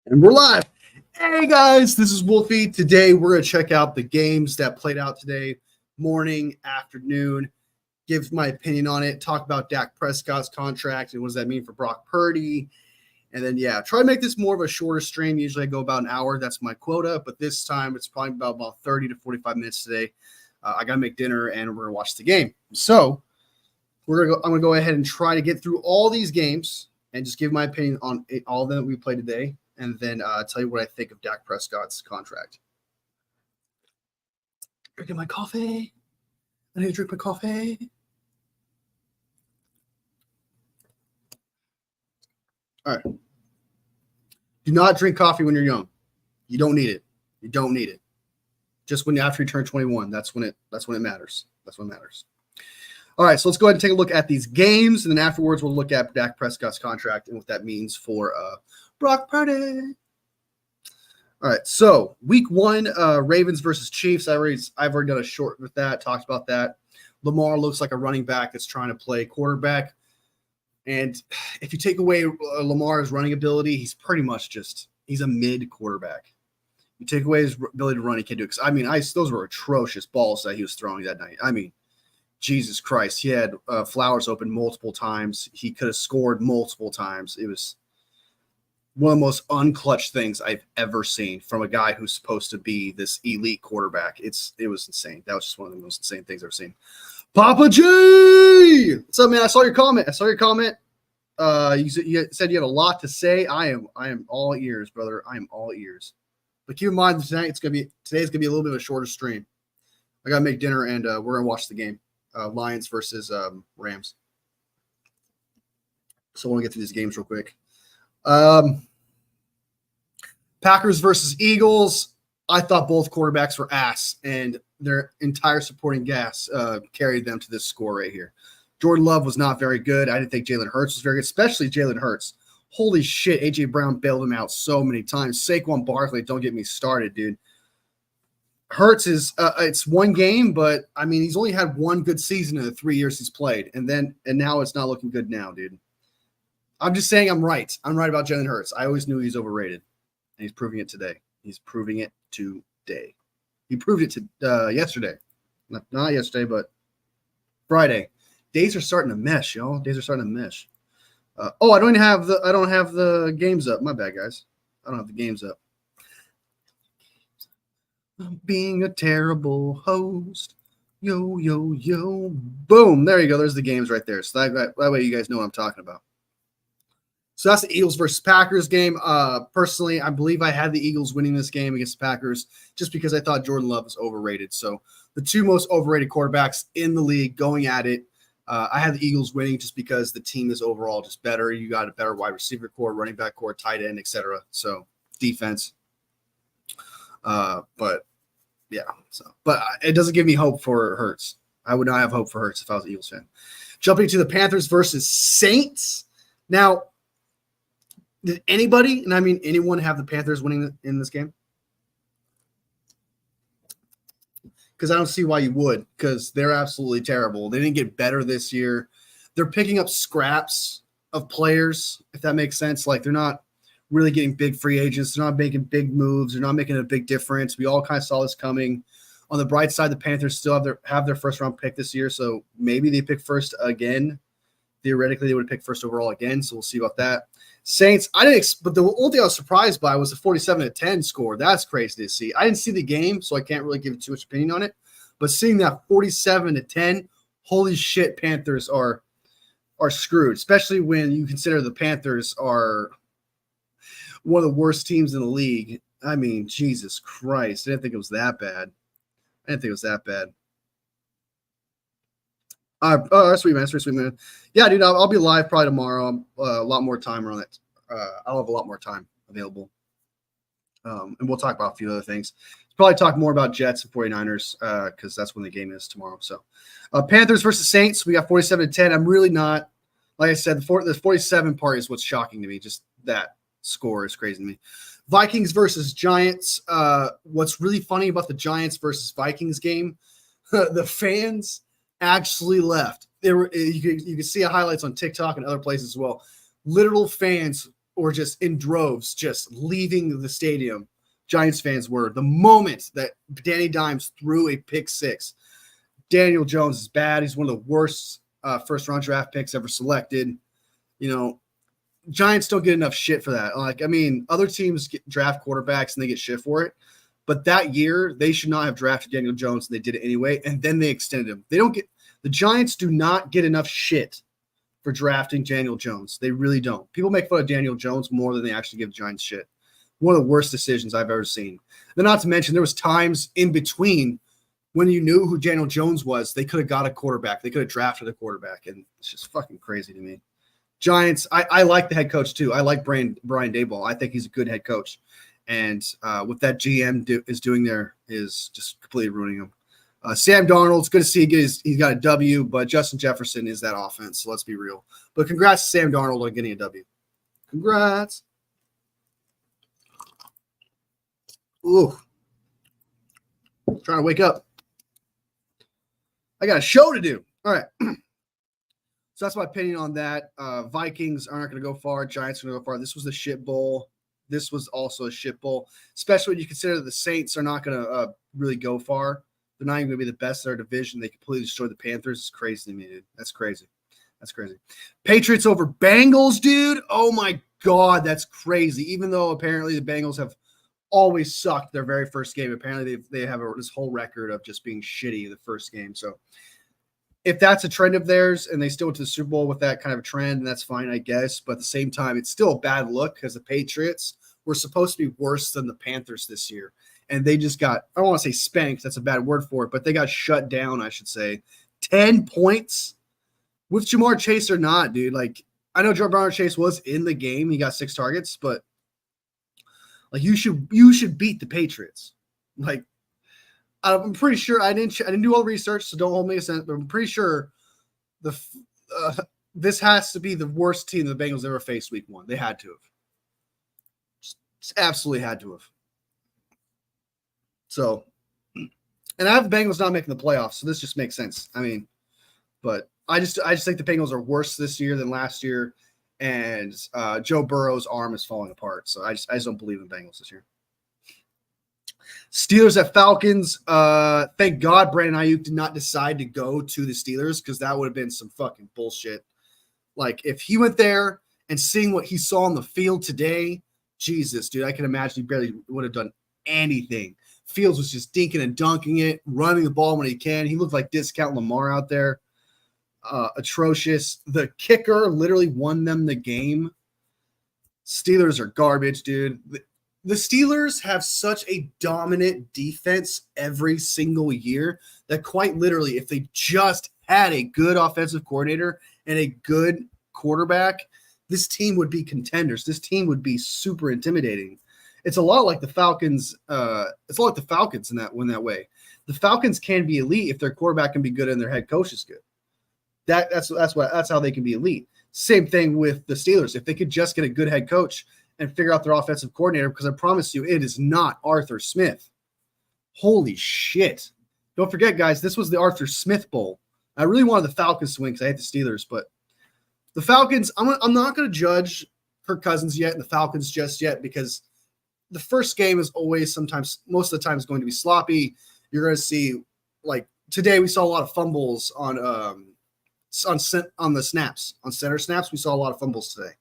And we're live. Hey guys, this is Wolfie. Today we're going to check out the games that played out today, morning, afternoon, give my opinion on it, talk about Dak Prescott's contract and what does that mean for Brock Purdy. And then, try to make this more of a shorter stream. Usually I go about an hour. That's my quota. But this time it's probably about 30 to 45 minutes today. I got to make dinner and we're going to watch the game. So I'm going to go ahead and try to get through all these games and just give my opinion on all of them that we played today. And then tell you what I think of Dak Prescott's contract. Drinking my coffee. I need to drink my coffee. All right. Do not drink coffee when you're young. You don't need it. You don't need it. Just after you turn 21, that's when it matters. That's what matters. All right, so let's go ahead and take a look at these games, and then afterwards we'll look at Dak Prescott's contract and what that means for Brock Purdy. All right, so week 1, Ravens versus Chiefs. I've already done a short with that, talked about that. Lamar looks like a running back that's trying to play quarterback. And if you take away Lamar's running ability, he's pretty much he's a mid quarterback. You take away his ability to run, he can't do it. Because, those were atrocious balls that he was throwing that night. Jesus Christ, he had Flowers open multiple times. He could have scored multiple times. It was one of the most unclutched things I've ever seen from a guy who's supposed to be this elite quarterback. It was insane. That was just one of the most insane things I've ever seen. Papa G! What's up, man? I saw your comment. You said you had a lot to say. I am all ears, brother. I am all ears. But keep in mind today's gonna be a little bit of a shorter stream. I gotta make dinner and we're gonna watch the game. Lions versus Rams. So I want to get through these games real quick. Packers versus Eagles. I thought both quarterbacks were ass, and their entire supporting cast carried them to this score right here. Jordan Love was not very good. I didn't think Jalen Hurts was very good, especially Jalen Hurts. Holy shit, A.J. Brown bailed him out so many times. Saquon Barkley, don't get me started, dude. Hurts is it's one game, but he's only had one good season in the 3 years he's played, and now it's not looking good now, dude. I'm just saying I'm right. I'm right about Jalen Hurts. I always knew he's overrated, and he's proving it today. He proved it yesterday, not yesterday, but Friday. Days are starting to mesh, y'all. Days are starting to mesh. I don't have the games up. My bad, guys. I don't have the games up. I'm being a terrible host. Yo, yo, yo. Boom. There you go. There's the games right there. So that way you guys know what I'm talking about. So that's the Eagles versus Packers game. Personally, I believe I had the Eagles winning this game against the Packers just because I thought Jordan Love was overrated. So the two most overrated quarterbacks in the league going at it. I had the Eagles winning just because the team is overall just better. You got a better wide receiver core, running back core, tight end, etc. So defense. But it doesn't give me hope for Hurts. I would not have hope for Hurts if I was an Eagles fan. Jumping to the Panthers versus Saints. Now, did anybody, and I mean anyone, have the Panthers winning in this game? Because I don't see why you would, because they're absolutely terrible. They didn't get better this year. They're picking up scraps of players, if that makes sense. Like, they're not really getting big free agents. They're not making big moves. They're not making a big difference. We all kind of saw this coming. On the bright side, the Panthers still have their first round pick this year, so maybe they pick first again. Theoretically, they would have picked first overall again, so we'll see about that. Saints, but the only thing I was surprised by was the 47-10 score. That's crazy to see. I didn't see the game, so I can't really give too much opinion on it. But seeing that 47-10, holy shit, Panthers are screwed, especially when you consider the Panthers are one of the worst teams in the league. Jesus Christ. I didn't think it was that bad. Sweet man. Yeah, dude, I'll be live probably tomorrow. A lot more time around that. I'll have a lot more time available. And we'll talk about a few other things. Probably talk more about Jets and 49ers because that's when the game is tomorrow. So Panthers versus Saints, we got 47-10. I'm really not, like I said, the 47 part is what's shocking to me. Just that score is crazy to me. Vikings versus Giants. What's really funny about the Giants versus Vikings game, the fans actually left. You can see highlights on TikTok and other places as well. Literal fans or just in droves, just leaving the stadium, Giants fans were, the moment that Danny Dimes threw a pick six. Daniel Jones is bad. He's one of the worst first-round draft picks ever selected. Giants don't get enough shit for that. Other teams draft quarterbacks and they get shit for it. But that year, they should not have drafted Daniel Jones, and they did it anyway, and then they extended him. The Giants do not get enough shit for drafting Daniel Jones. They really don't. People make fun of Daniel Jones more than they actually give Giants shit. One of the worst decisions I've ever seen. And not to mention, there was times in between when you knew who Daniel Jones was, they could have got a quarterback. They could have drafted a quarterback, and it's just fucking crazy to me. Giants, I like the head coach too. I like Brian Daboll. I think he's a good head coach. And what that GM is doing there is just completely ruining him. Sam Darnold, it's good to see he's got a W, but Justin Jefferson is that offense, so let's be real. But congrats to Sam Darnold on getting a W. Congrats. Ooh. Trying to wake up. I got a show to do. All right. So that's my opinion on that. Vikings aren't going to go far. Giants are going to go far. This was the shit bowl. This was also a shit bowl, especially when you consider the Saints are not going to really go far. They're not even going to be the best in their division. They completely destroyed the Panthers. It's crazy to me, dude. That's crazy. That's crazy. Patriots over Bengals, dude. Oh, my God. That's crazy. Even though apparently the Bengals have always sucked their very first game. Apparently they have this whole record of just being shitty in the first game. So if that's a trend of theirs and they still went to the Super Bowl with that kind of trend, and that's fine, I guess. But at the same time, it's still a bad look because the Patriots were supposed to be worse than the Panthers this year. And they just got, I don't want to say spanked. That's a bad word for it, but they got shut down, I should say. 10 points with Jamar Chase or not, dude. I know Jamar Chase was in the game. He got 6 targets, but you should beat the Patriots. I'm pretty sure I didn't do all the research, so don't hold me a sense, but I'm pretty sure this has to be the worst team the Bengals ever faced week 1. They had to have. Just absolutely had to have. So, and I have the Bengals not making the playoffs, so this just makes sense. But I just think the Bengals are worse this year than last year, and Joe Burrow's arm is falling apart. So I just don't believe in Bengals this year. Steelers at Falcons. Thank God Brandon Ayuk did not decide to go to the Steelers, because that would have been some fucking bullshit. If he went there and seeing what he saw on the field today, Jesus, dude, I can imagine he barely would have done anything. Fields was just dinking and dunking it, running the ball when he can. He looked like discount Lamar out there. Atrocious. The kicker literally won them the game. Steelers are garbage, dude. The Steelers have such a dominant defense every single year that quite literally, if they just had a good offensive coordinator and a good quarterback, this team would be contenders. This team would be super intimidating. It's a lot like the Falcons. It's a lot like the Falcons in that way. The Falcons can be elite if their quarterback can be good and their head coach is good. That's how they can be elite. Same thing with the Steelers. If they could just get a good head coach and figure out their offensive coordinator, because I promise you, it is not Arthur Smith. Holy shit. Don't forget, guys, this was the Arthur Smith Bowl. I really wanted the Falcons to win because I hate the Steelers, but the Falcons, I'm not going to judge Kirk Cousins yet and the Falcons just yet, because the first game is always most of the time is going to be sloppy. You're going to see, today we saw a lot of fumbles on the snaps. On center snaps, we saw a lot of fumbles today.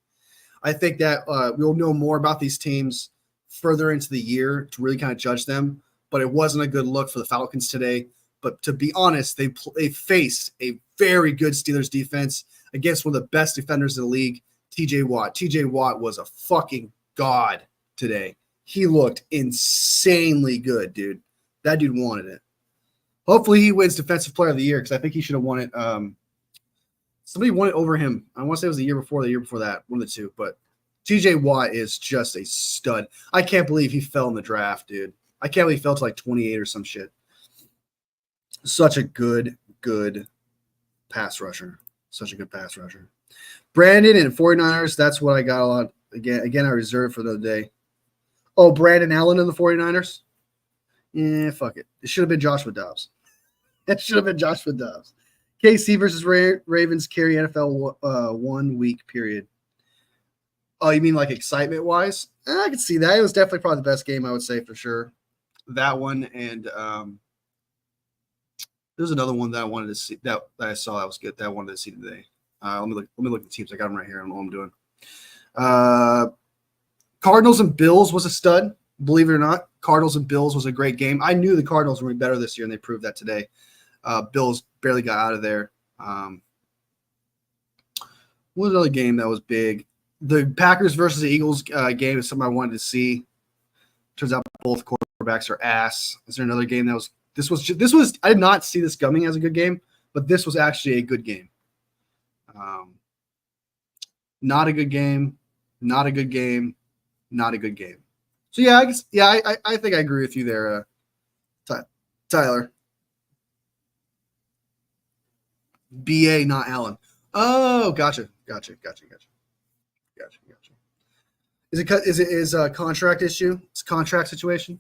I think that we'll know more about these teams further into the year to really kind of judge them, but it wasn't a good look for the Falcons today. But to be honest, they faced a very good Steelers defense against one of the best defenders in the league, TJ Watt. TJ Watt was a fucking god today. He looked insanely good, dude. That dude wanted it. Hopefully he wins Defensive Player of the Year, because I think he should have won it. Somebody won it over him. I want to say it was the year before that, one of the two. But TJ Watt is just a stud. I can't believe he fell in the draft, dude. I can't believe he fell to 28 or some shit. Such a good pass rusher. Such a good pass rusher. Brandon and 49ers, that's what I got a lot. Again, I reserved for the other day. Oh, Brandon Allen in the 49ers? Yeah, fuck it. It should have been Joshua Dobbs. KC versus Ravens carry NFL 1 week period. Oh, you mean like excitement wise? I could see that. It was definitely probably the best game, I would say, for sure. That one, and there's another one that I wanted to see that I saw that was good that I wanted to see today. Let me look at the teams. I got them right here. I don't know what I'm doing. Cardinals and Bills was a stud. Believe it or not, Cardinals and Bills was a great game. I knew the Cardinals were going to be better this year, and they proved that today. Bills barely got out of there. What was another game that was big? The Packers versus the Eagles game is something I wanted to see. Turns out both quarterbacks are ass. Is there another game that was? This was. I did not see this coming as a good game, but this was actually a good game. Not a good game. Not a good game. Not a good game. So yeah, I guess I think I agree with you there, Tyler. BA, not Allen. Oh, gotcha. Is a contract issue? It's a contract situation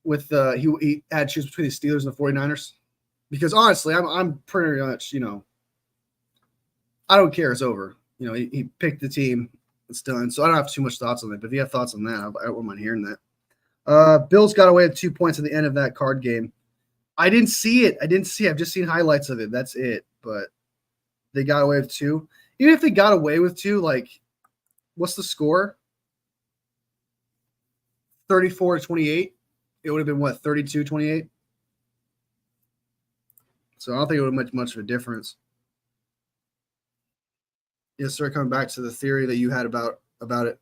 with he had to choose between the Steelers and the 49ers? Because honestly, I'm pretty much, I don't care. It's over. He picked the team. It's done. So I don't have too much thoughts on it. But if you have thoughts on that, I don't mind hearing that. Bills got away with 2 points at the end of that card game. I didn't see it. I've just seen highlights of it. That's it. But they got away with 2. Even if they got away with 2, like, what's the score? 34-28. It would have been what, 32-28? So I don't think it would have much of a difference. Yes, sir. Coming back to the theory that you had about it.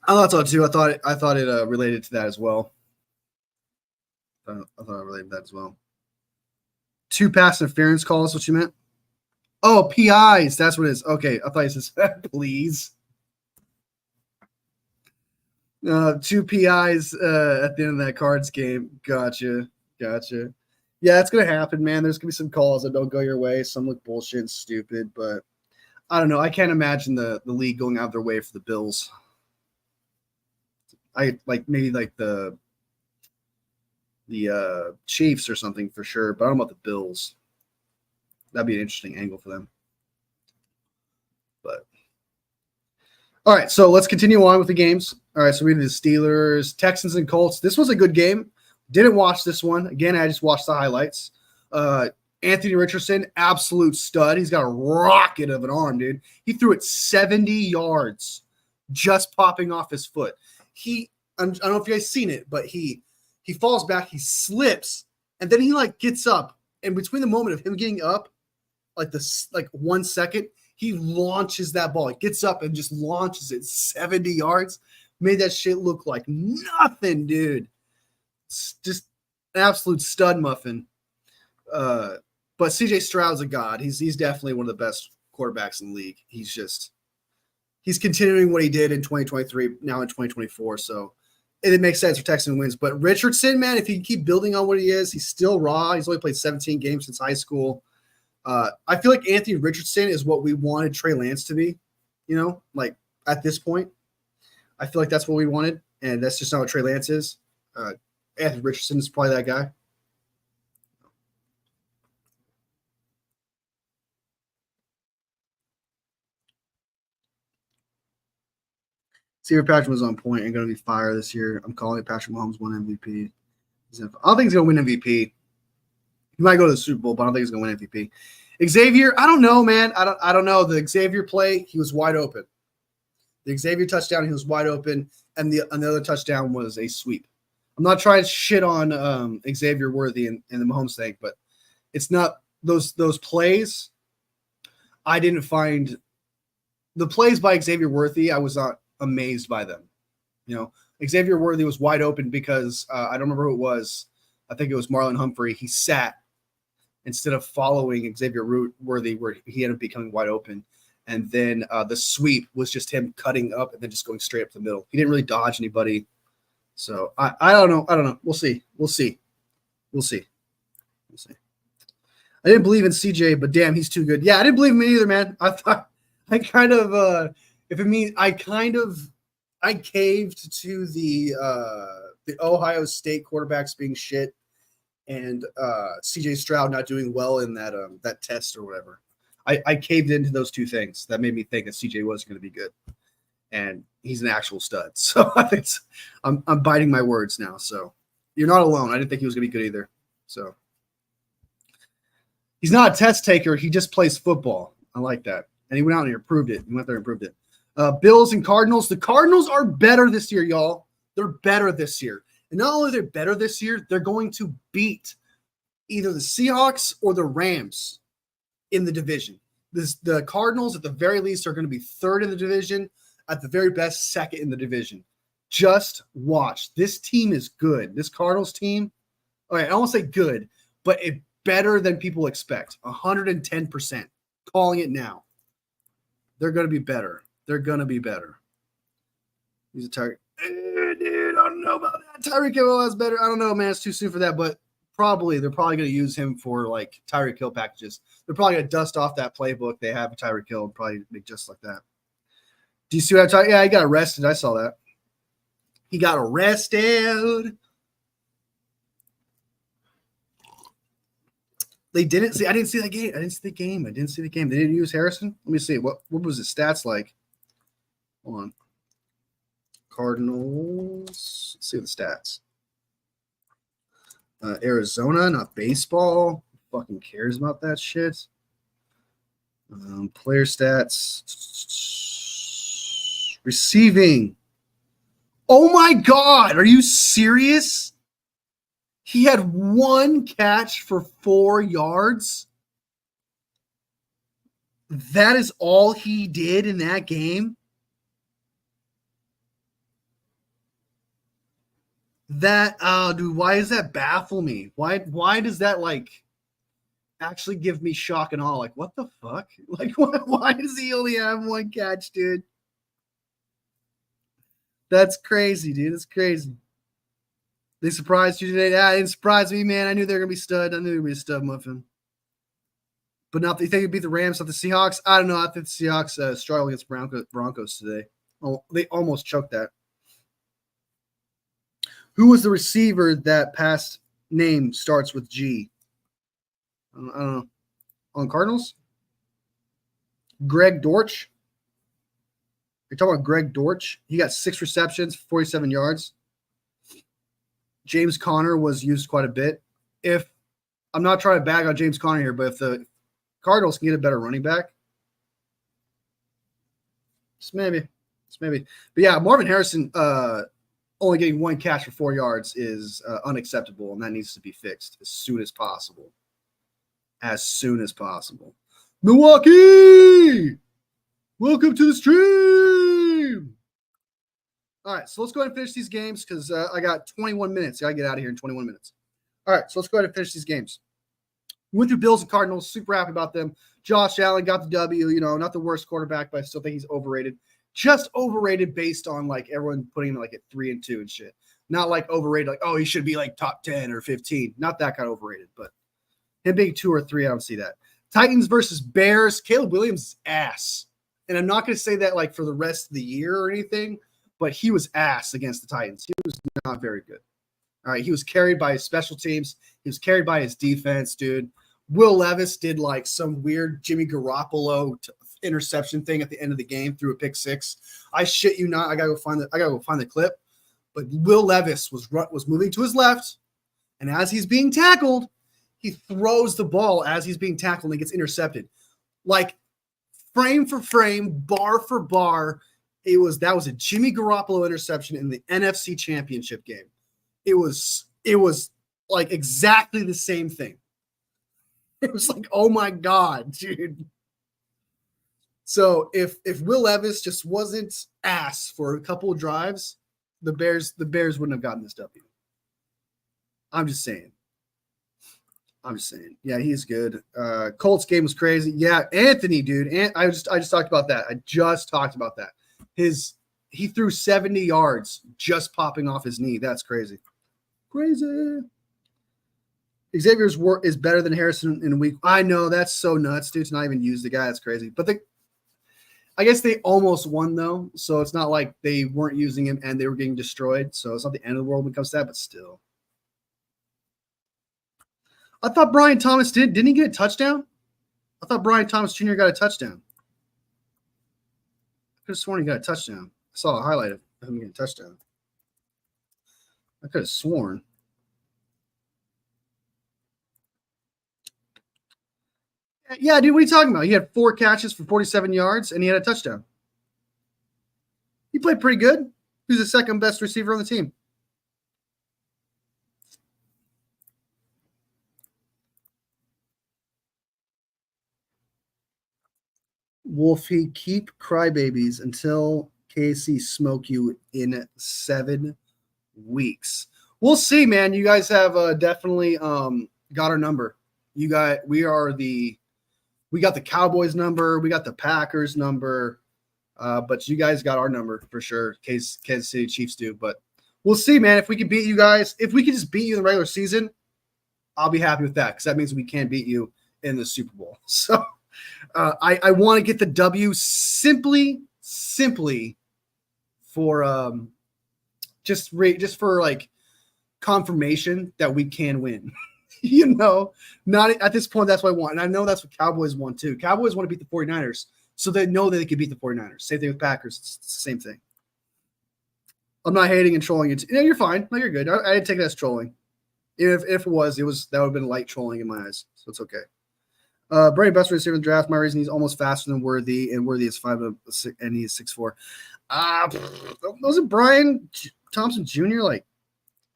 I thought so too. I thought it related to that as well. I thought it related to that as well. 2 pass interference calls. What you meant? Oh, PIs. That's what it is. Okay, I thought you said please. 2 PIs at the end of that Cards game. Gotcha. Yeah, it's gonna happen, man. There's gonna be some calls that don't go your way. Some look bullshit and stupid, but I don't know. I can't imagine the league going out of their way for the Bills. I like maybe like the Chiefs or something for sure, but I don't know about the Bills. That'd be an interesting angle for them. But all right, so let's continue on with the games. All right, so we did the Steelers, Texans, and Colts. This was a good game. Didn't watch this one. Again, I just watched the highlights. Anthony Richardson, absolute stud. He's got a rocket of an arm, dude. He threw it 70 yards just popping off his foot. I don't know if you guys seen it, but he falls back, he slips, and then he like gets up. And between the moment of him getting up, like 1 second, he launches that ball. He gets up and just launches it 70 yards. Made that shit look like nothing, dude. It's just an absolute stud muffin. But CJ Stroud's a god. He's definitely one of the best quarterbacks in the league. He's continuing what he did in 2023, now in 2024. So it makes sense for Texans wins. But Richardson, man, if he can keep building on what he is, he's still raw. He's only played 17 games since high school. I feel like Anthony Richardson is what we wanted Trey Lance to be, like at this point. I feel like that's what we wanted, and that's just not what Trey Lance is. Anthony Richardson is probably that guy. Xavier Patrick was on point and going to be fire this year. I'm calling it Patrick Mahomes won MVP. I don't think he's going to win MVP. He might go to the Super Bowl, but I don't think he's going to win MVP. Xavier, I don't know, man. I don't know. The Xavier play, he was wide open. The Xavier touchdown, he was wide open, and another touchdown was a sweep. I'm not trying to shit on Xavier Worthy and the Mahomes thing, but it's not those plays. I didn't find the plays by Xavier Worthy. I was not amazed by them. Xavier Worthy was wide open because I don't remember who it was. I think it was Marlon Humphrey. He sat instead of following Xavier Worthy, where he ended up becoming wide open. And then the sweep was just him cutting up and then just going straight up the middle. He didn't really dodge anybody. So I don't know. We'll see. I didn't believe in CJ, but damn, he's too good. Yeah, I didn't believe him either, man. I thought I kind of I caved to the Ohio State quarterbacks being shit and CJ Stroud not doing well in that test or whatever. I caved into those two things that made me think that CJ was going to be good, and he's an actual stud. So I'm biting my words now. So you're not alone. I didn't think he was going to be good either. So he's not a test taker. He just plays football. I like that. And he went out and improved it. He went there and improved it. Bills and Cardinals. The Cardinals are better this year, y'all. They're better this year. And not only they're better this year, they're going to beat either the Seahawks or the Rams in the division. The Cardinals, at the very least, are going to be third in the division. At the very best, second in the division. Just watch. This team is good. This Cardinals team, all right, I won't say good, but it better than people expect. 110%. Calling it now. They're going to be better. They're going to be better. He's a target. Dude, I don't know about that. Tyreek Hill is better. I don't know, man. It's too soon for that, but they're probably going to use him for like Tyreek Hill packages. They're probably going to dust off that playbook they have with Tyreek Hill and probably make just like that. Do you see what I'm talking? Yeah, he got arrested. I saw that. He got arrested. They didn't see. I didn't see that game. I didn't see the game. They didn't use Harrison. Let me see. What was his stats like? Hold on. Cardinals. Let's see the stats. Arizona, not baseball. Who fucking cares about that shit? Player stats. Receiving. Oh my God. Are you serious? He had one catch for 4 yards. That is all he did in that game. Dude, why does that baffle me? Why does that actually give me shock and awe? Like, what the fuck? Like, why does he only have one catch, dude? That's crazy, dude. That's crazy. They surprised you today? Yeah, it didn't surprise me, man. I knew they were going to be stud. I knew they were going to be a stud muffin. But not, you think it'd beat the Rams, not the Seahawks? I don't know. I think the Seahawks struggle against Broncos today. Oh, they almost choked that. Who was the receiver that past name starts with G? I don't know. On Cardinals? Greg Dortch? You're talking about Greg Dortch? He got 6 receptions, 47 yards. James Conner was used quite a bit. If I'm not trying to bag on James Conner here, but if the Cardinals can get a better running back, just maybe. But yeah, Marvin Harrison only getting one catch for 4 yards is unacceptable, and that needs to be fixed as soon as possible. As soon as possible. Milwaukee, welcome to the stream. All right, so let's go ahead and finish these games because I got 21 minutes. I got to get out of here in 21 minutes. All right, so let's go ahead and finish these games. We went through Bills and Cardinals. Super happy about them. Josh Allen got the W. Not the worst quarterback, but I still think he's overrated. Just overrated based on everyone putting him at 3-2 and shit. Not overrated, he should be top 10 or 15. Not that kind of overrated, but him being 2 or 3, I don't see that. Titans versus Bears. Caleb Williams is ass. And I'm not going to say that for the rest of the year or anything, but he was ass against the Titans. He was not very good. All right, he was carried by his special teams. He was carried by his defense, dude. Will Levis did some weird Jimmy Garoppolo interception thing at the end of the game, threw a pick 6. I shit you not. I gotta go find the clip. But Will Levis was moving to his left, and as he's being tackled, he throws the ball as he's being tackled and gets intercepted. Frame for frame, bar for bar. That was a Jimmy Garoppolo interception in the NFC Championship game. It was exactly the same thing. It was oh my God, dude. So if Will Levis just wasn't ass for a couple of drives, the Bears wouldn't have gotten this W. I'm just saying. Yeah, he's good. Colts game was crazy. Yeah, Anthony, dude. I just talked about that. He threw 70 yards just popping off his knee. That's crazy. Xavier's work is better than Harrison in a week. I know, that's so nuts, dude. To not even use the guy. That's crazy. But I guess they almost won, though. So it's not like they weren't using him and they were getting destroyed. So it's not the end of the world when it comes to that, but still. I thought Brian Thomas didn't he get a touchdown? I thought Brian Thomas Jr. got a touchdown. I could have sworn he got a touchdown. I saw a highlight of him getting a touchdown. I could have sworn. Yeah, dude, what are you talking about? He had 4 catches for 47 yards, and he had a touchdown. He played pretty good. He's the second best receiver on the team. Wolfie, keep crybabies until KC smoke you in 7 weeks. We'll see, man. You guys have definitely got our number. We got the Cowboys number, we got the Packers number, but you guys got our number for sure. Case Kansas City Chiefs do, but we'll see, man. If we can beat you guys, if we can just beat you in the regular season, I'll be happy with that because that means we can beat you in the Super Bowl. So I want to get the W simply for just for like confirmation that we can win. Not at this point. That's what I want. And I know that's what Cowboys want too. Cowboys want to beat the 49ers. So they know that they can beat the 49ers. Same thing with Packers. It's the same thing. I'm not hating and trolling you. You're fine. No, you're good. I didn't take it as trolling. If it was, that would have been light trolling in my eyes. So it's okay. Brady best receiver in the draft. My reason he's almost faster than Worthy, and Worthy is 5'6", and he's 6'4". Wasn't Brian Thompson Jr. like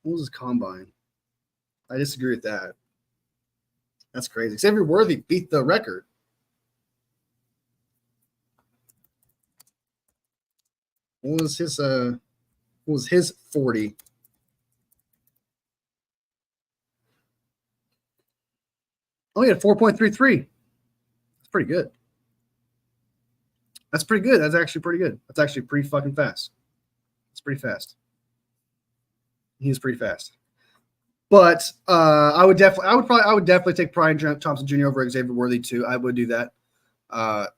what was his combine? I disagree with that. That's crazy. Xavier Worthy beat the record. What was his 40? Oh, he had 4.33. That's pretty good. That's pretty good. That's actually pretty good. That's actually pretty fucking fast. It's pretty fast. He's pretty fast. But I would definitely take Brian Thompson Jr. over Xavier Worthy too. I would do that. The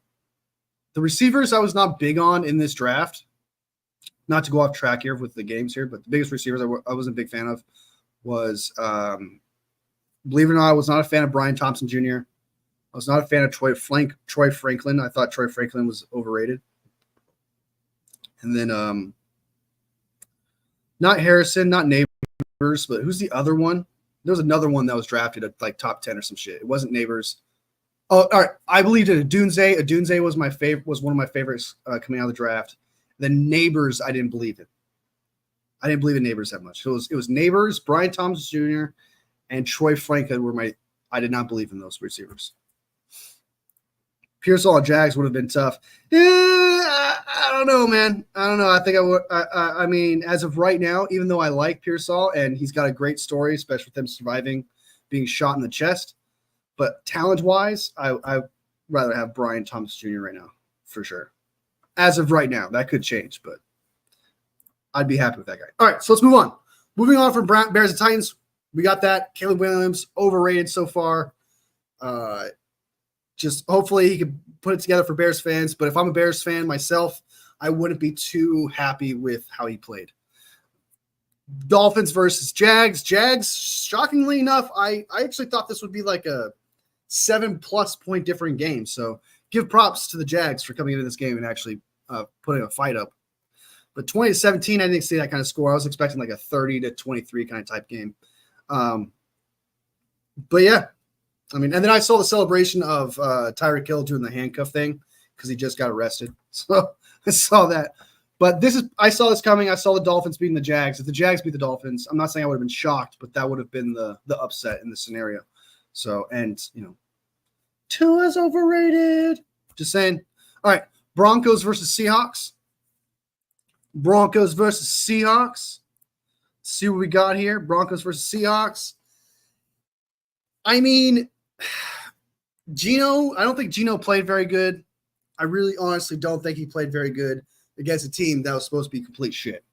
receivers I was not big on in this draft. Not to go off track here with the games here, but the biggest receivers I wasn't a big fan of was, believe it or not, I was not a fan of Brian Thompson Jr. I was not a fan of Troy Franklin. I thought Troy Franklin was overrated. And then not Harrison, not Neighbors, but who's the other one? There was another one that was drafted at like top 10 or some shit. It wasn't Neighbors. Oh, all right. I believed in Adunze. Adunze was one of my favorites coming out of the draft. The Neighbors, I didn't believe in. I didn't believe in Neighbors that much. It was Neighbors, Brian Thomas Jr., and Troy Franklin I did not believe in those receivers. Pearsall and Jags would have been tough. I don't know, man. I don't know. I think I would. I mean, as of right now, even though I like Pearsall and he's got a great story, especially with him surviving being shot in the chest, but talent-wise, I'd rather have Brian Thomas Jr. right now, for sure. As of right now, that could change, but I'd be happy with that guy. All right, so let's move on. Moving on from Bears and Titans, we got that. Caleb Williams, overrated so far. Just hopefully he could put it together for Bears fans. But if I'm a Bears fan myself, I wouldn't be too happy with how he played. Dolphins versus Jags. Jags, shockingly enough, I actually thought this would be like a 7+ point different game. So give props to the Jags for coming into this game and actually putting a fight up. But 20-17, I didn't see that kind of score. I was expecting like a 30-23 kind of type game. But yeah, I mean, and then I saw the celebration of Tyreek Hill doing the handcuff thing because he just got arrested. So I saw that. But I saw this coming. I saw the Dolphins beating the Jags. If the Jags beat the Dolphins, I'm not saying I would have been shocked, but that would have been the upset in the scenario. So, and Tua's overrated. Just saying. All right, Broncos versus Seahawks. Broncos versus Seahawks. See what we got here. Broncos versus Seahawks. I mean, Geno, I don't think Geno played very good. I really honestly don't think he played very good against a team that was supposed to be complete shit.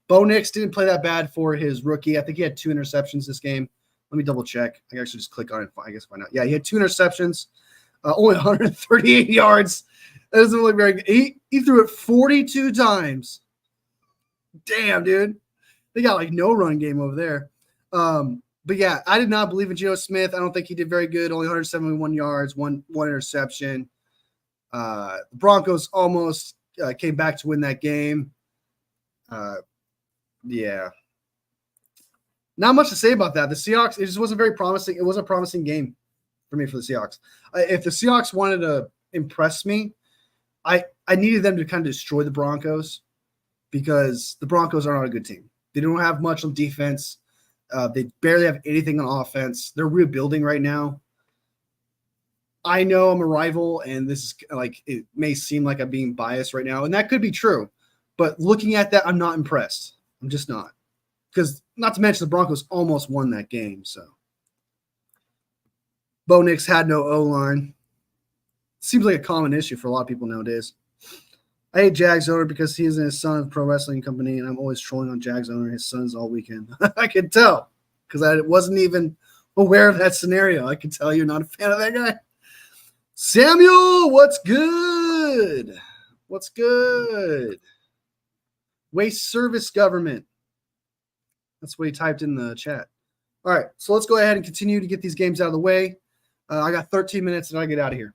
Bo Nix didn't play that bad for his rookie. I think he had 2 interceptions this game. Let me double check. I can actually just click on it. I guess why not? Yeah, he had 2 interceptions, only 138 yards. That doesn't look very good. He threw it 42 times. Damn, dude. They got like no run game over there. But yeah, I did not believe in Geno Smith. I don't think he did very good. Only 171 yards, one interception. The Broncos almost came back to win that game. Yeah. Not much to say about that. The Seahawks, it just wasn't very promising. It wasn't a promising game for me for the Seahawks. If the Seahawks wanted to impress me, I needed them to kind of destroy the Broncos because the Broncos are not a good team. They don't have much on defense. They barely have anything on offense. They're rebuilding right now. I know I'm a rival, and this is like it may seem like I'm being biased right now, and that could be true. But looking at that, I'm not impressed. I'm just not. Because not to mention the Broncos almost won that game. So Bo Nix had no O-line. Seems like a common issue for a lot of people nowadays. I hate Jags owner because he is his son of Pro Wrestling Company, and I'm always trolling on Jags owner, his sons all weekend. I could tell because I wasn't even aware of that scenario. I could tell you're not a fan of that guy. Samuel, what's good? What's good? Waste Service Government. That's what he typed in the chat. All right, so let's go ahead and continue to get these games out of the way. I got 13 minutes and I get out of here.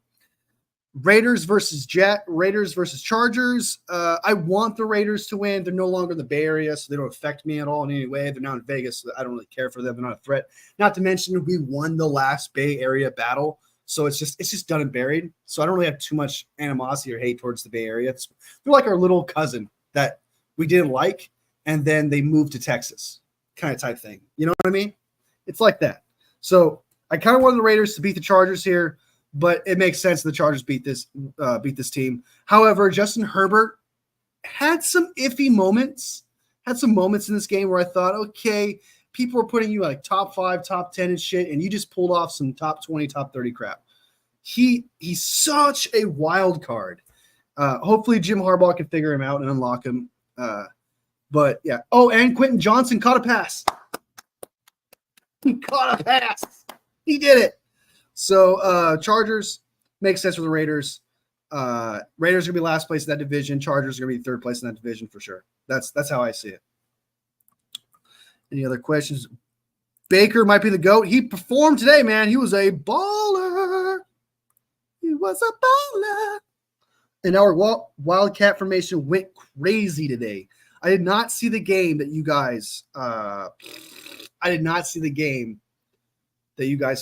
Raiders versus Chargers. I want the Raiders to win. They're no longer in the Bay Area, so they don't affect me at all in any way. They're now in Vegas, so I don't really care for them. They're not a threat. Not to mention, we won the last Bay Area battle, so it's just done and buried. So I don't really have too much animosity or hate towards the Bay Area. They're like our little cousin that we didn't like, and then they moved to Texas, kind of type thing. You know what I mean? It's like that. So I kind of wanted the Raiders to beat the Chargers here, but it makes sense the Chargers beat this team. However, Justin Herbert had some iffy moments, had some moments in this game where I thought, okay, people are putting you like top 5, top 10 and shit, and you just pulled off some top 20, top 30 crap. He's such a wild card. Hopefully Jim Harbaugh can figure him out and unlock him. But yeah. Oh, and Quentin Johnson caught a pass. He caught a pass. He did it. So Chargers makes sense for the Raiders. Raiders are going to be last place in that division. Chargers are going to be third place in that division for sure. That's how I see it. Any other questions? Baker might be the GOAT. He performed today, man. He was a baller. He was a baller. And our Wildcat formation went crazy today. I did not see the game that you guys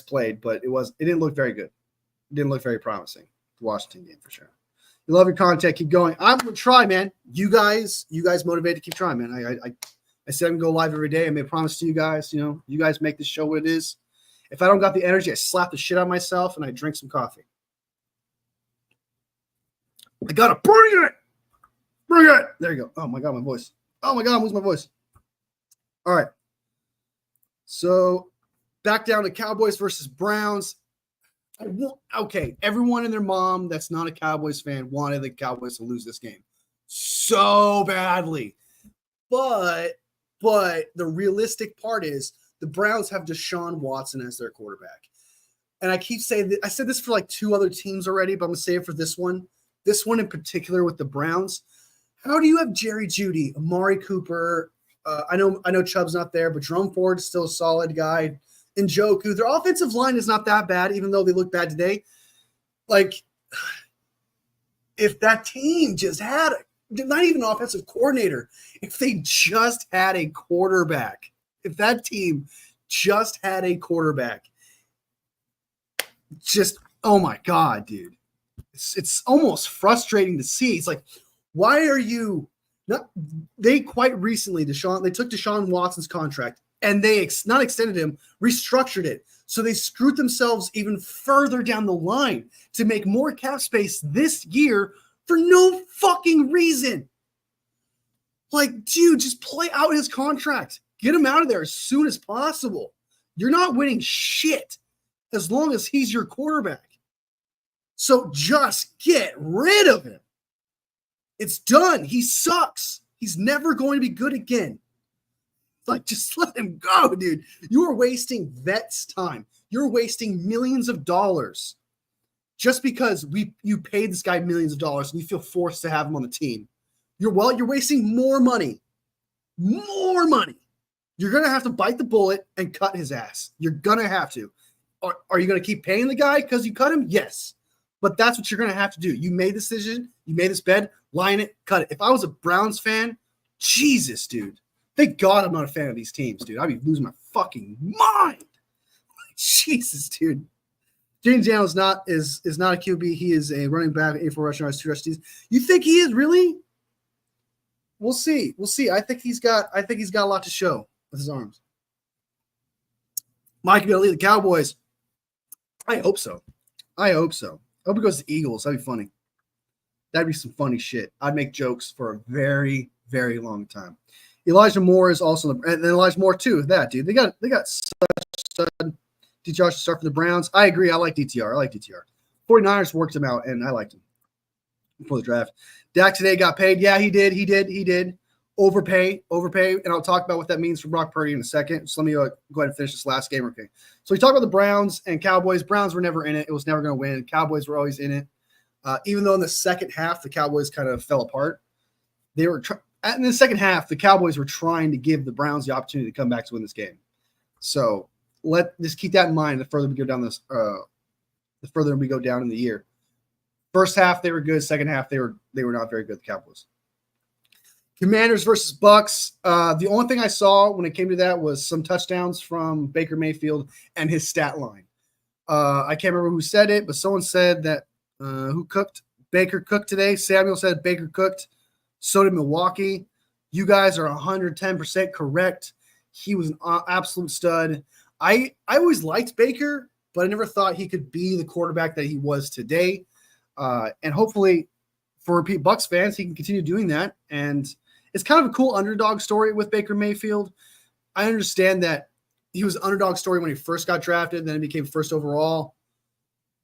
played, but it didn't look very good. It didn't look very promising. The Washington game for sure. You love your content. Keep going. I'm gonna try, man. You guys motivate to keep trying, man. I said I'm gonna go live every day. I made a promise to you guys. You know, you guys make this show what it is. If I don't got the energy, I slap the shit out of myself and I drink some coffee. I gotta bring it. Bring it. There you go. Oh my God, my voice. Oh my God, I'm losing my voice. All right. So back down to Cowboys versus Browns. Okay, everyone and their mom that's not a Cowboys fan wanted the Cowboys to lose this game so badly. But the realistic part is the Browns have Deshaun Watson as their quarterback. And I keep saying that, I said this for like 2 other teams already, but I'm going to say it for this one. This one in particular with the Browns. How do you have Jerry Jeudy, Amari Cooper? I know Chubb's not there, but Jerome Ford's still a solid guy. Njoku, their offensive line is not that bad, even though they look bad today. Like, if that team just had not even an offensive coordinator, if they just had a quarterback, if that team just had a quarterback, just, oh my God, dude. It's almost frustrating to see. It's like, why are you not? They quite recently, they took Deshaun Watson's contract and they not extended him, restructured it. So they screwed themselves even further down the line to make more cap space this year for no fucking reason. Like, dude, just play out his contract. Get him out of there as soon as possible. You're not winning shit as long as he's your quarterback. So just get rid of him. It's done. He sucks. He's never going to be good again. Like, just let him go, dude. You are wasting vets' time. You're wasting millions of dollars just because you paid this guy millions of dollars and you feel forced to have him on the team. You're wasting more money. More money. You're going to have to bite the bullet and cut his ass. You're going to have to. Are you going to keep paying the guy because you cut him? Yes. But that's what you're going to have to do. You made the decision. You made this bed. Lie in it. Cut it. If I was a Browns fan, Jesus, dude. Thank God I'm not a fan of these teams, dude. I'd be losing my fucking mind. Jesus, dude. James Daniels is not a QB. He is a running back, 84 rushing yards, 2 rushes. You think he is really? We'll see. We'll see. I think he's got a lot to show with his arms. Mike going to lead the Cowboys. I hope so. I hope he goes to the Eagles. That'd be funny. That'd be some funny shit. I'd make jokes for a very, very long time. Elijah Moore is also, and Elijah Moore too. That dude, they got such DTR should start for the Browns. I agree. I like DTR. 49ers worked him out, and I liked him before the draft. Dak today got paid. Yeah, he did. Overpay. And I'll talk about what that means for Brock Purdy in a second. So let me go ahead and finish this last game. Okay. So we talked about the Browns and Cowboys. Browns were never in it. It was never going to win. Cowboys were always in it. Even though in the second half, the Cowboys kind of fell apart. In the second half, the Cowboys were trying to give the Browns the opportunity to come back to win this game. So just keep that in mind the further we go down the further we go down in the year. First half, they were good. Second half, they were not very good, the Cowboys. Commanders versus Bucks. The only thing I saw when it came to that was some touchdowns from Baker Mayfield and his stat line. I can't remember who said it, but someone said that who cooked? Baker cooked today. Samuel said Baker cooked. So did Milwaukee. You guys are 110% correct. He was an absolute stud. I always liked Baker, but I never thought he could be the quarterback that he was today. And hopefully for Bucks fans, he can continue doing that. And it's kind of a cool underdog story with Baker Mayfield. I understand that he was an underdog story when he first got drafted, then he became first overall.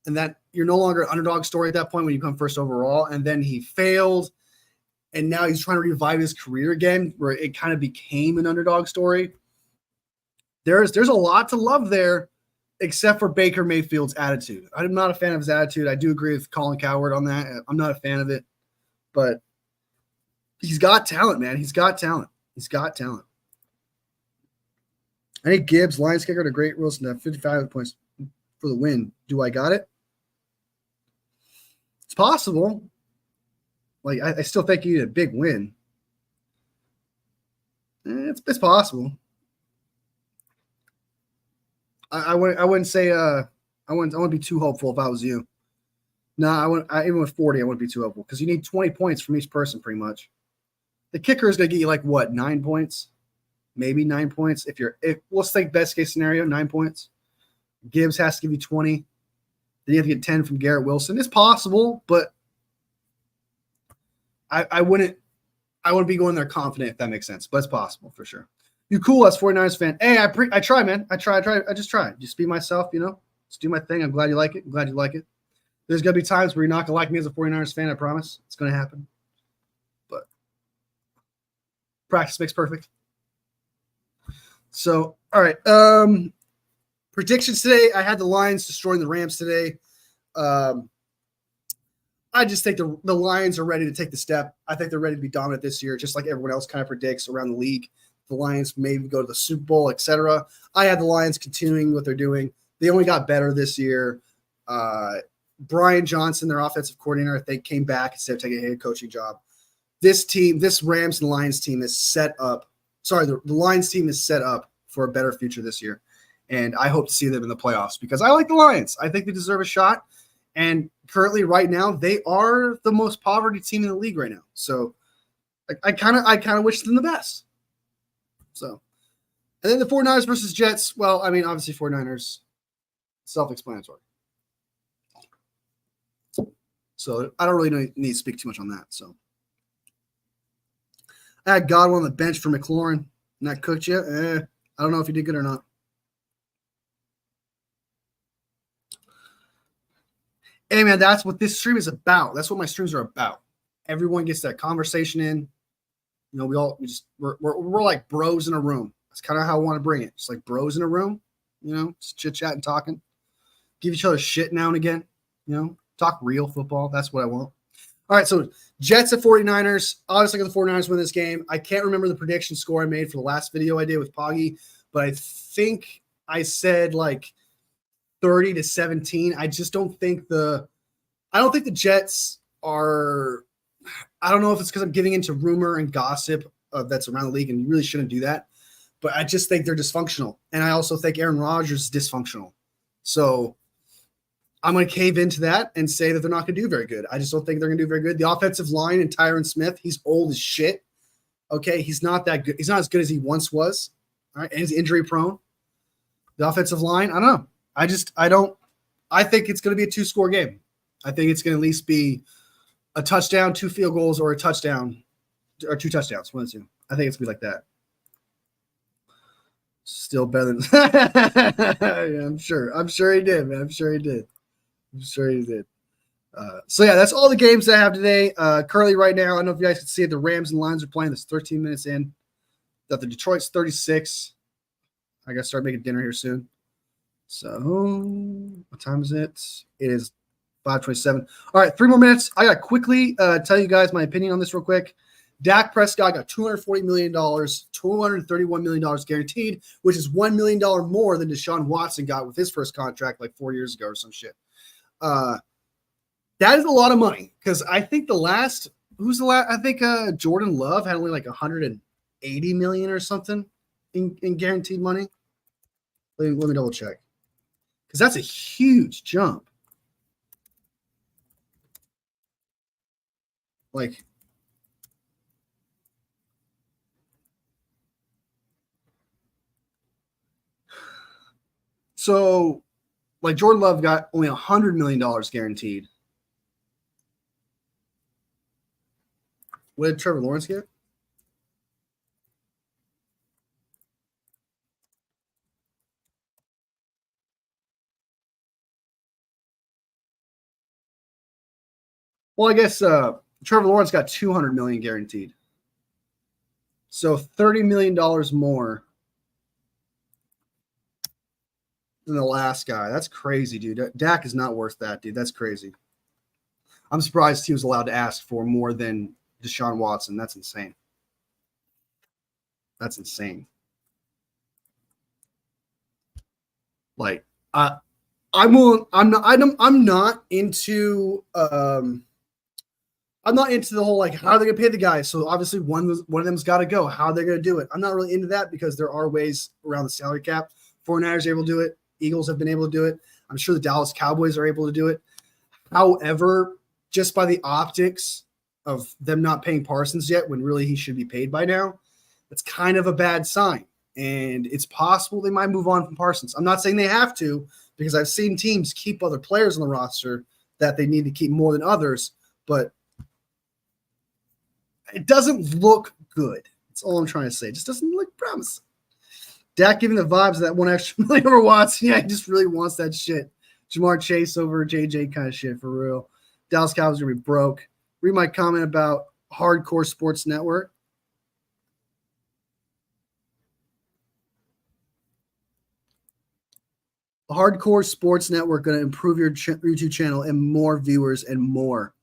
And that you're no longer an underdog story at that point when you become first overall. And then he failed. And now he's trying to revive his career again, where it kind of became an underdog story. There's a lot to love there, except for Baker Mayfield's attitude. I'm not a fan of his attitude. I do agree with Colin Cowherd on that. I'm not a fan of it. But he's got talent, man. He's got talent. I think Gibbs, Lions kicker, to Great Wilson, have 55 points for the win. Do I got it? It's possible. Like, I still think you need a big win. It's possible. I wouldn't say I wouldn't be too hopeful if I was you. No, even with 40, I wouldn't be too hopeful because you need 20 points from each person pretty much. The kicker is going to get you like what, 9 points, maybe 9 points. If let's take best case scenario, 9 points. Gibbs has to give you 20. Then you have to get 10 from Garrett Wilson. It's possible, but I wouldn't be going there confident if that makes sense. But it's possible for sure. You cool as 49ers fan. Hey, I try, man. I just try. Just be myself, Just do my thing. I'm glad you like it. There's going to be times where you're not going to like me as a 49ers fan, I promise. It's going to happen. But practice makes perfect. So, all right. Predictions today. I had the Lions destroying the Rams today. I just think the Lions are ready to take the step. I think they're ready to be dominant this year, just like everyone else kind of predicts around the league. The Lions maybe go to the Super Bowl, etc. I had the Lions continuing what they're doing. They only got better this year. Brian Johnson, their offensive coordinator, I think came back instead of taking a head coaching job. This team, this Rams and Lions team is set up. Sorry, the Lions team is set up for a better future this year. And I hope to see them in the playoffs because I like the Lions. I think they deserve a shot. And currently, right now, they are the most poverty team in the league right now. So I kind of wish them the best. So, and then the 49ers versus Jets. Well, I mean, obviously 49ers, self-explanatory. So I don't really need to speak too much on that. So I had Godwin on the bench for McLaurin. Not cooked yet. I don't know if he did good or not. Hey, man, that's what this stream is about. That's what my streams are about. Everyone gets that conversation in. We're like bros in a room. That's kind of how I want to bring it. Just like bros in a room, just chit-chatting, talking. Give each other shit now and again, talk real football. That's what I want. All right, so Jets at 49ers. Obviously, the 49ers win this game. I can't remember the prediction score I made for the last video I did with Poggy, but I think I said like 30-17. I just don't think the Jets are. I don't know if it's because I'm giving into rumor and gossip that's around the league, and you really shouldn't do that. But I just think they're dysfunctional, and I also think Aaron Rodgers is dysfunctional. So I'm going to cave into that and say that they're not going to do very good. I just don't think they're going to do very good. The offensive line and Tyron Smith, he's old as shit. Okay, he's not that good. He's not as good as he once was. All right, and he's injury prone. The offensive line, I don't know. I think it's going to be a 2-score game. I think it's going to at least be a touchdown, 2 field goals, or a touchdown, or 2 touchdowns. One of the 2. I think it's going to be like that. Still better than yeah, I'm sure he did, man. I'm sure he did. So yeah, that's all the games I have today. Currently right now, I don't know if you guys can see it, the Rams and Lions are playing. This 13 minutes in. That the Detroit's 36. I gotta start making dinner here soon. So what time is it? It is 5:27. All right, 3 more minutes. I gotta quickly tell you guys my opinion on this real quick. Dak Prescott got $240 million, $231 million guaranteed, which is $1 million more than Deshaun Watson got with his first contract like 4 years ago or some shit. That is a lot of money because I think I think Jordan Love had only like 180 million or something in guaranteed money. Let me double check because that's a huge jump. Like, so like Jordan Love got only $100 million guaranteed. What did Trevor Lawrence get? Well, I guess Trevor Lawrence got $200 million guaranteed. So $30 million more than the last guy. That's crazy, dude. Dak is not worth that, dude. That's crazy. I'm surprised he was allowed to ask for more than Deshaun Watson. That's insane. That's insane. Like, I'm not into I'm not into the whole like how are they gonna pay the guys. So obviously one of them's got to go. How they're gonna do it? I'm not really into that because there are ways around the salary cap. 49ers are able to do it. Eagles have been able to do it. I'm sure the Dallas Cowboys are able to do it. However, just by the optics of them not paying Parsons yet, when really he should be paid by now, that's kind of a bad sign. And it's possible they might move on from Parsons. I'm not saying they have to, because I've seen teams keep other players on the roster that they need to keep more than others, but it doesn't look good. That's all I'm trying to say. It just doesn't look promising. Dak giving the vibes of that $1 extra million over Watson. Yeah, he just really wants that shit. Jamar Chase over JJ kind of shit for real. Dallas Cowboys are going to be broke. Read my comment about Hardcore Sports Network. Hardcore Sports Network going to improve your YouTube channel and more viewers and more.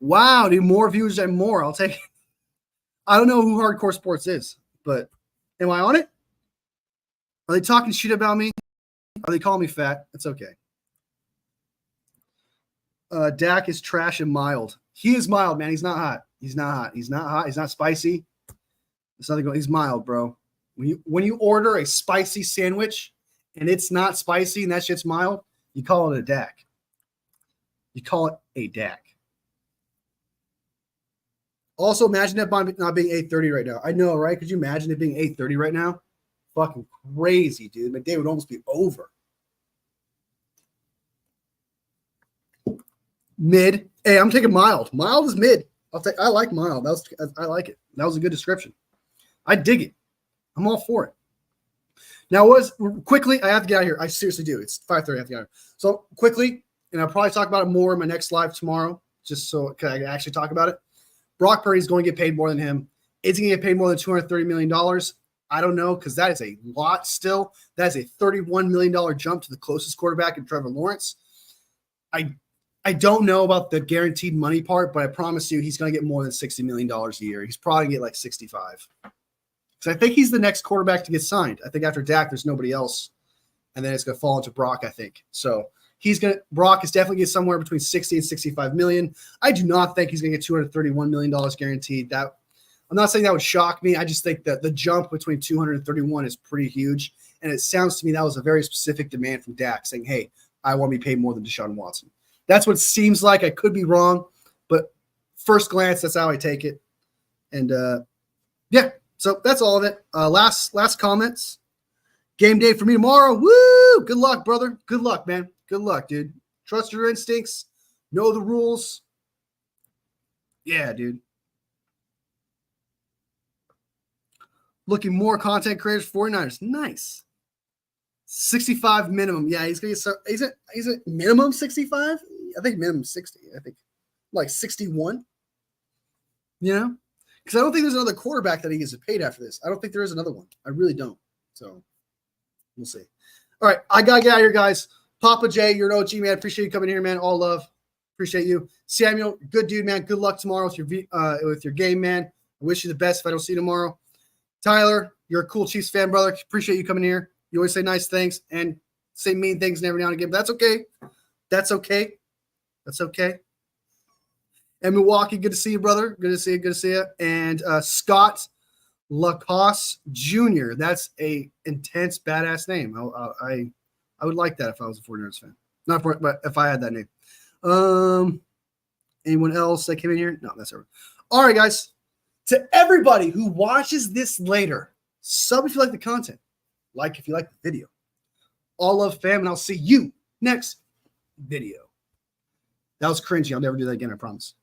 Wow, dude, more viewers and more. I'll take it. I don't know who Hardcore Sports is, but am I on it? Are they talking shit about me? Are they calling me fat? It's okay. Dak is trash and mild. He is mild, man. He's not hot. He's not hot. He's not hot. He's not spicy. There's nothing going. He's mild, bro. When you order a spicy sandwich and it's not spicy and that shit's mild, you call it a Dak. You call it a Dak. Also, imagine that not being 8:30 right now. I know, right? Could you imagine it being 8:30 right now? Fucking crazy, dude. My day would almost be over. Mid. Hey, I'm taking mild. Mild is mid. I like mild. I like it. That was a good description. I dig it. I'm all for it. Now, quickly, I have to get out of here. I seriously do. It's 5:30. I have to get out of here. So quickly, and I'll probably talk about it more in my next live tomorrow, just so I can actually talk about it. Brock Purdy is going to get paid more than him. Is he going to get paid more than $230 million? I don't know, because that is a lot still. That is a $31 million jump to the closest quarterback in Trevor Lawrence. I I don't know about the guaranteed money part, but I promise you he's going to get more than $60 million a year. He's probably going to get like 65. Because I think he's the next quarterback to get signed. I think after Dak, there's nobody else. And then it's going to fall into Brock, I think. So Brock is definitely get somewhere between 60 and 65 million. I do not think he's going to get $231 million guaranteed. I'm not saying that would shock me. I just think that the jump between 231 is pretty huge. And it sounds to me that was a very specific demand from Dak saying, hey, I want to be paid more than Deshaun Watson. That's what it seems like. I could be wrong, but first glance, that's how I take it. And yeah, so that's all of it. Last comments. Game day for me tomorrow. Woo! Good luck, brother. Good luck, man. Good luck, dude. Trust your instincts. Know the rules. Yeah, dude. Looking more content creators, 49ers. Nice. 65 minimum. Yeah, he's gonna get he's a minimum 65. I think minimum 60. I think like 61. You know, because I don't think there's another quarterback that he gets paid after this. I don't think there is another one. I really don't. So we'll see. All right, I gotta get out of here, guys. Papa J, you're an OG, man. Appreciate you coming here, man. All love. Appreciate you. Samuel, good dude, man. Good luck tomorrow with your game, man. I wish you the best if I don't see you tomorrow. Tyler, you're a cool Chiefs fan, brother. Appreciate you coming here. You always say nice things and say mean things every now and again. But that's okay. That's okay. That's okay. And Milwaukee, good to see you, brother. Good to see you. Good to see you. And Scott Lacoste Jr. That's a intense, badass name. I would like that if I was a 49ers fan. Not for, but if I had that name. Anyone else that came in here? No, that's everyone. All right, guys. To everybody who watches this later, sub if you like the content. Like if you like the video. All love, fam, and I'll see you next video. That was cringy. I'll never do that again, I promise.